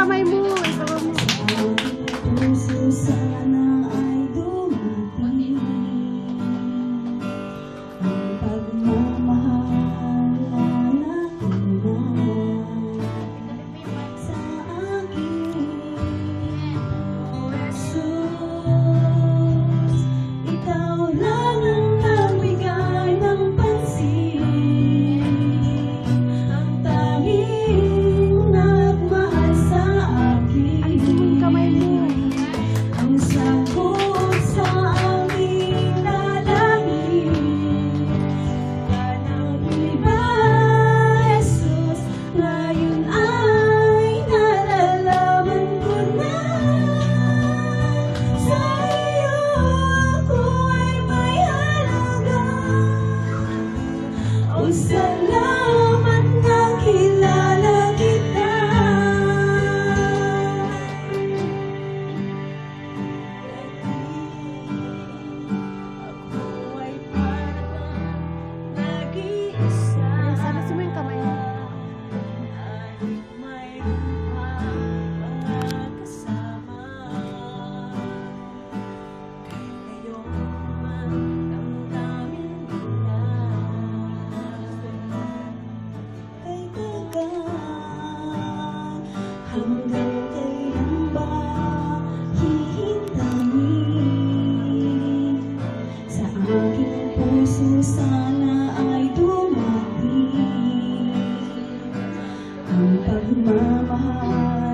kamay mo. Isawa mo. Puso sana ay dumating ang pagmamahal na nakinan sa akin. O Jesus, ikaw lang ang nagbigay ng pansin, ang tanging nagmahal sa akin. Kamay mo. Ang sagot sa aming dalangin, walang iba, Jesus. Ngayon ay nalalaman ko na sa iyo ako ay may halaga. O salamat na kilala kita. Ako ay parang nag-iisa, Sabi mo yung kamay mo. kahit mayroon pang mga kasama. Ngayon man damdamin ko na kay tagal. Hanggang kailan ba hihintayin? Sa aking puso sana ay dumating ang pagmamahal